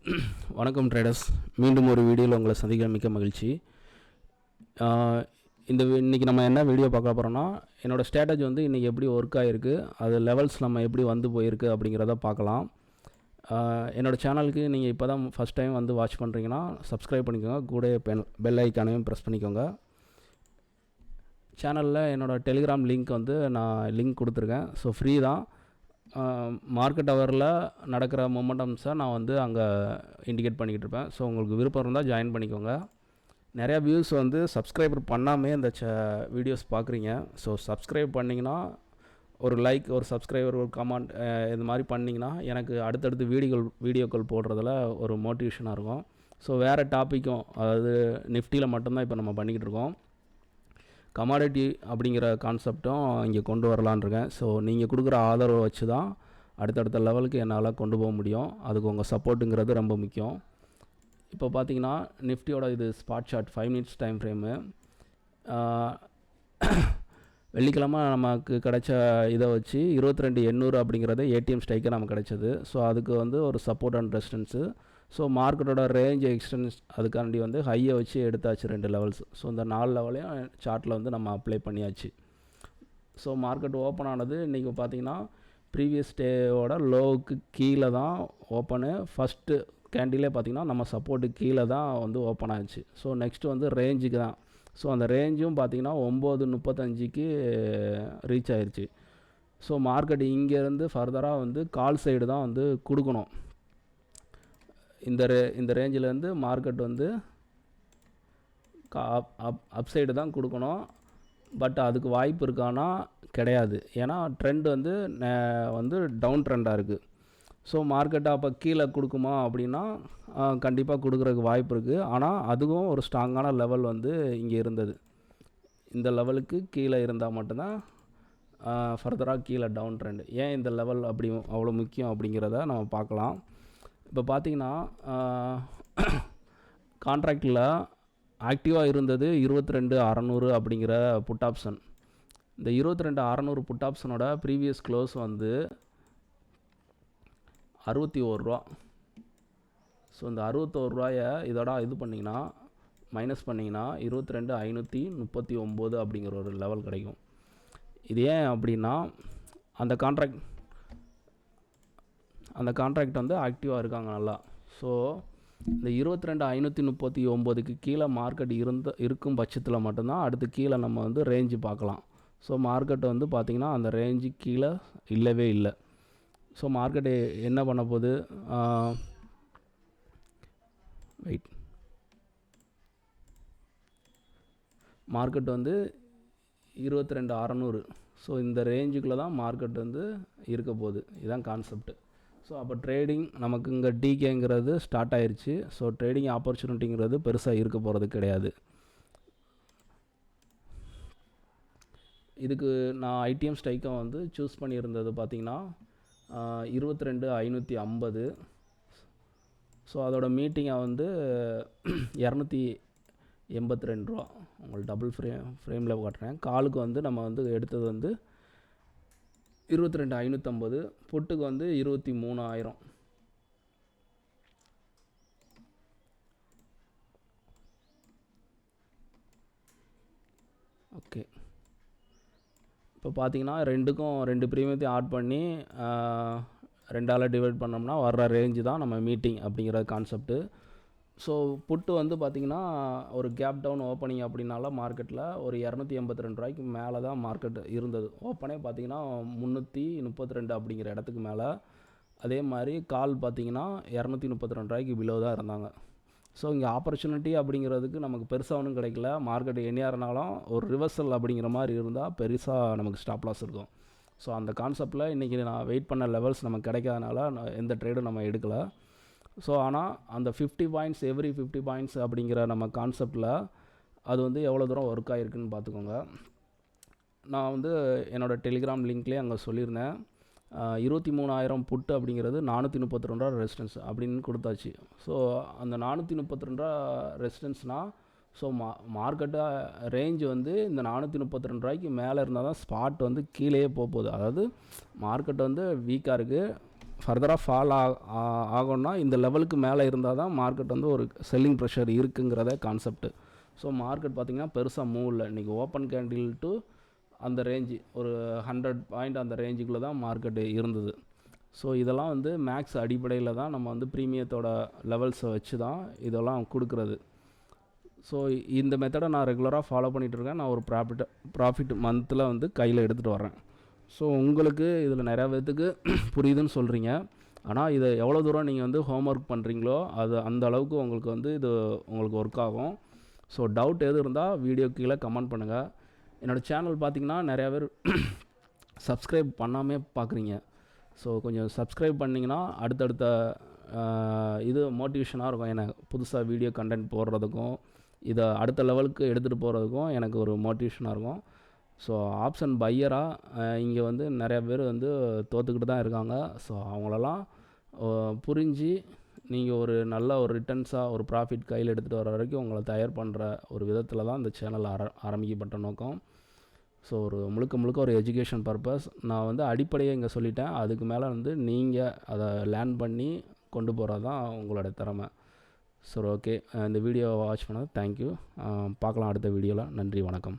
வணக்கம் ட்ரேடர்ஸ், மீண்டும் ஒரு வீடியோவில் உங்களை சந்திக்க மிக்க மகிழ்ச்சி. இன்றைக்கி நம்ம என்ன வீடியோ பார்க்க போகிறோன்னா, என்னோடய ஸ்ட்ராட்டஜி வந்து இன்றைக்கி எப்படி ஒர்க் ஆகிருக்கு, அது லெவல்ஸ் நம்ம எப்படி வந்து போயிருக்கு அப்படிங்கிறத பார்க்கலாம். என்னோடய சேனலுக்கு நீங்கள் இப்போ தான் ஃபஸ்ட் டைம் வந்து வாட்ச் பண்ணுறீங்கன்னா சப்ஸ்கிரைப் பண்ணிக்கோங்க, கூட பெல் ஐக்கானையும் ப்ரெஸ் பண்ணிக்கோங்க. சேனலில் என்னோடய டெலிகிராம் லிங்க் வந்து நான் லிங்க் கொடுத்துருக்கேன். ஸோ ஃப்ரீ தான். மார்க்கெட் ஹவரில் நடக்கிற மொமெண்டம்ஸை நான் வந்து அங்கே இண்டிகேட் பண்ணிக்கிட்டு இருப்பேன். ஸோ உங்களுக்கு விருப்பம் இருந்தால் ஜாயின் பண்ணிக்கோங்க. நிறையா வியூஸ் வந்து சப்ஸ்கிரைபர் பண்ணாமே இந்த வீடியோஸ் பார்க்குறீங்க. ஸோ சப்ஸ்கிரைப் பண்ணிங்கன்னா ஒரு லைக், ஒரு சப்ஸ்கிரைபர், ஒரு கமெண்ட் இது மாதிரி பண்ணிங்கன்னா எனக்கு அடுத்தடுத்து வீடியோக்கள் போடுறதில் ஒரு மோட்டிவேஷனாக இருக்கும். ஸோ வேறு டாப்பிக்கும், அதாவது நிஃப்டியில் மட்டும்தான் இப்போ நம்ம பண்ணிக்கிட்டு இருக்கோம். கமாடிட்டி அப்படிங்கிற கான்செப்டும் இங்கே கொண்டு வரலான் இருக்கேன். ஸோ நீங்கள் கொடுக்குற ஆதரவை வச்சு தான் அடுத்தடுத்த லெவலுக்கு என்னால் கொண்டு போக முடியும். அதுக்கு உங்கள் சப்போர்ட்டுங்கிறது ரொம்ப முக்கியம். இப்போ பார்த்தீங்கன்னா நிஃப்டியோட இது spot chart 5 minutes time frame. வெள்ளிக்கிழமை நமக்கு கிடைச்ச இதை வச்சு 22,800 அப்படிங்கிறது ஏடிஎம் ஸ்ட்ரைக்கை நமக்கு கிடைச்சது. ஸோ அதுக்கு வந்து ஒரு சப்போர்ட் அண்ட் ரெசிஸ்டன்ஸு. ஸோ மார்க்கெட்டோட ரேஞ்ச் எக்ஸ்டென்ஸ் அதுக்காண்டி வந்து ஹையை வச்சு எடுத்தாச்சு 2 லெவல்ஸ். ஸோ இந்த 4 லெவலையும் சார்ட்டில் வந்து நம்ம அப்ளை பண்ணியாச்சு. ஸோ மார்க்கெட் ஓப்பன் ஆனது இன்றைக்கி பார்த்திங்கன்னா ப்ரீவியஸ் டேவோட லோவுக்கு கீழே தான் ஓப்பனு. ஃபஸ்ட்டு கேண்டிலே பார்த்திங்கன்னா நம்ம சப்போர்ட்டுக்கு கீழே தான் வந்து ஓப்பன் ஆச்சு. ஸோ நெக்ஸ்ட்டு வந்து ரேஞ்சுக்கு தான். ஸோ அந்த ரேஞ்சும் பார்த்திங்கன்னா 9:35க்கு ரீச் ஆயிடுச்சு. ஸோ மார்க்கெட் இங்கேருந்து ஃபர்தராக வந்து கால் சைடு தான் வந்து கொடுக்கணும். இந்த ரேஞ்சிலேருந்து மார்க்கெட் வந்து அப் சைடு தான் கொடுக்கணும். பட் அதுக்கு வாய்ப்பு இருக்கானா கிடையாது. ஏன்னா ட்ரெண்ட் வந்து டவுன் ட்ரெண்டாக இருக்குது. ஸோ மார்க்கெட்டை அப்போ கீழே கொடுக்குமா அப்படின்னா கண்டிப்பாக கொடுக்குறதுக்கு வாய்ப்பு இருக்குது. ஆனால் அதுவும் ஒரு ஸ்ட்ராங்கான லெவல் வந்து இங்கே இருந்தது. இந்த லெவலுக்கு கீழே இருந்தால் மட்டும்தான் ஃபர்தராக கீழே டவுன் ட்ரெண்ட். ஏன் இந்த லெவல் அப்படி அவ்வளோ முக்கியம் அப்படிங்கிறத நம்ம பார்க்கலாம். இப்போ பார்த்தீங்கன்னா கான்ட்ராக்டில் ஆக்டிவாக இருந்தது 22,600 அப்படிங்கிற புட் ஆப்ஷன். இந்த 22,600 புட் ஆப்ஷனோட ப்ரீவியஸ் க்ளோஸ் வந்து 61 ரூபா. ஸோ இந்த 61 ரூபாயை இதோட இது பண்ணிங்கன்னா மைனஸ் பண்ணிங்கன்னா 22,539 அப்படிங்கிற ஒரு லெவல் கிடைக்கும். இது ஏன் அப்படின்னா அந்த கான்ட்ராக்ட் வந்து ஆக்டிவாக இருக்காங்க நல்லா. ஸோ இந்த 22,539க்கு கீழே மார்க்கெட் இருக்கும் பட்சத்தில் மட்டும்தான் அடுத்து கீழே நம்ம வந்து ரேஞ்சு பார்க்கலாம். ஸோ மார்க்கெட் வந்து பார்த்திங்கன்னா அந்த ரேஞ்சு கீழே இல்லவே இல்லை. ஸோ மார்க்கெட்டு என்ன பண்ண போகுது, மார்க்கெட் வந்து 22,600. ஸோ இந்த ரேஞ்சுக்குள்ளே தான் மார்க்கெட் வந்து இருக்க போகுது. இதுதான் கான்செப்ட். ஸோ அப்போ ட்ரேடிங் நமக்கு இங்கே டிகேங்கிறது ஸ்டார்ட் ஆயிடுச்சு. ஸோ ட்ரேடிங் ஆப்பர்ச்சுனிட்டிங்கிறது பெருசாக இருக்க போகிறது கிடையாது. இதுக்கு நான் ஐடிஎம் ஸ்ட்ரைக்கை வந்து சூஸ் பண்ணியிருந்தது பார்த்திங்கன்னா 22,550. ஸோ அதோட மீட்டிங்கை வந்து 282 ரூபா. உங்களுக்கு டபுள் ஃப்ரேமில் காட்டுறேன். காலுக்கு வந்து நம்ம வந்து எடுத்தது வந்து 22,550. புட்டுக்கு வந்து 23,000. ஓகே, இப்போ பார்த்தீங்கன்னா ரெண்டு ப்ரீமியத்தையும் ஆட் பண்ணி 2ஆல் டிவைட் பண்ணோம்னா வர்ற ரேஞ்சு தான் நம்ம மீட்டிங் அப்படிங்கிற கான்செப்ட்டு. ஸோ புட்டு வந்து பார்த்திங்கன்னா ஒரு கேப் டவுன் ஓப்பனிங் அப்படின்னால மார்க்கெட்டில் ஒரு 282 ரூபாய்க்கு மேலே தான் மார்க்கெட் இருந்தது. ஓப்பனே பார்த்திங்கன்னா 332 அப்படிங்கிற இடத்துக்கு மேலே. அதே மாதிரி கால் பார்த்திங்கன்னா 232 ரூபாய்க்கு பிலோ தான் இருந்தாங்க. ஸோ இங்கே ஆப்பர்ச்சுனிட்டி அப்படிங்கிறதுக்கு நமக்கு பெருசாக ஒன்றும் கிடைக்கல. மார்க்கெட் என்னையாருனாலும் ஒரு ரிவர்சல் அப்படிங்கிற மாதிரி இருந்தால் பெருசாக நமக்கு ஸ்டாப் லாஸ் இருக்கும். ஸோ அந்த கான்செப்டில் இன்றைக்கி நான் வெயிட் பண்ண லெவல்ஸ் நமக்கு கிடைக்காதனால எந்த ட்ரேடும் நம்ம எடுக்கலை. ஸோ ஆனால் அந்த 50 பாயிண்ட்ஸ் எவ்ரி 50 பாயிண்ட்ஸ் அப்படிங்கிற நம்ம கான்செப்டில் அது வந்து எவ்வளோ தூரம் ஒர்க் ஆகிருக்குன்னு பார்த்துக்கோங்க. நான் வந்து என்னோடய டெலிகிராம் லிங்க்லேயே அங்கே சொல்லியிருந்தேன். 23,000 புட்டு அப்படிங்கிறது 432 ரூபா ரெசிஸ்டன்ஸ் அப்படின்னு கொடுத்தாச்சு. ஸோ அந்த 432 ரூபா ரெசிஸ்டன்ஸ்னால் ஸோ மார்க்கெட்டு ரேஞ்சு வந்து இந்த 432 ரூபாய்க்கு மேலே இருந்தால் தான் ஸ்பாட் வந்து கீழே போகுது. அதாவது மார்க்கெட் வந்து வீக்காக இருக்குது. ஃபர்தராக ஆகும்னா இந்த லெவலுக்கு மேலே இருந்தால் தான் மார்க்கெட் வந்து ஒரு செல்லிங் ப்ரெஷர் இருக்குங்கிறத கான்செப்ட். ஸோ மார்க்கெட் பார்த்திங்கன்னா பெருசாக மூவ் இல்லை. இன்றைக்கி ஓப்பன் கேண்டில் டு அந்த ரேஞ்சு ஒரு 100 பாயிண்ட் அந்த ரேஞ்சுக்குள்ளே தான் மார்க்கெட்டு இருந்தது. ஸோ இதெல்லாம் வந்து மேக்ஸ் அடிப்படையில் தான் நம்ம வந்து ப்ரீமியத்தோட லெவல்ஸை வச்சு தான் இதெல்லாம் கொடுக்குறது. ஸோ இந்த மெத்தடை நான் ரெகுலராக ஃபாலோ பண்ணிகிட்ருக்கேன். நான் ஒரு ப்ராஃபிட் மந்தில் வந்து கையில் எடுத்துகிட்டு வரேன். ஸோ உங்களுக்கு இதில் நிறையா பேர்த்துக்கு புரியுதுன்னு சொல்கிறீங்க. ஆனால் இதை எவ்வளோ தூரம் நீங்கள் வந்து ஹோம்ஒர்க் பண்ணுறீங்களோ அது அந்த அளவுக்கு உங்களுக்கு வந்து இது உங்களுக்கு ஒர்க் ஆகும். ஸோ டவுட் எது இருந்தால் வீடியோ கீழே கமெண்ட் பண்ணுங்கள். என்னோடய சேனல் பார்த்திங்கன்னா நிறையா பேர் சப்ஸ்கிரைப் பண்ணாமே பார்க்குறீங்க. ஸோ கொஞ்சம் சப்ஸ்கிரைப் பண்ணிங்கன்னா அடுத்தடுத்த இது மோட்டிவேஷனாக இருக்கும். எனக்கு புதுசாக வீடியோ கண்டென்ட் போடுறதுக்கும் இதை அடுத்த லெவலுக்கு எடுத்துகிட்டு போகிறதுக்கும் எனக்கு ஒரு மோட்டிவேஷனாக இருக்கும். ஸோ ஆப்ஷன் பையராக இங்கே வந்து நிறையா பேர் வந்து தோற்றுக்கிட்டு தான் இருக்காங்க. ஸோ அவங்களெல்லாம் புரிஞ்சு நீங்கள் ஒரு நல்ல ஒரு ரிட்டர்ன்ஸாக ஒரு ப்ராஃபிட் கையில் எடுத்துகிட்டு வர வரைக்கும் உங்களை தயார் பண்ணுற ஒரு விதத்தில் தான் இந்த சேனல் ஆரம்பிக்கப்பட்ட நோக்கம். ஸோ ஒரு முழுக்க ஒரு எஜுகேஷன் பர்பஸ். நான் வந்து அடிப்படையை இங்கே சொல்லிட்டேன். அதுக்கு மேலே வந்து நீங்கள் அதை லேர்ன் பண்ணி கொண்டு போகிறது தான் உங்களோட திறமை. ஸோ ஓகே, இந்த வீடியோவை வாட்ச் பண்ணது தேங்க்யூ. பார்க்கலாம் அடுத்த வீடியோவில். நன்றி, வணக்கம்.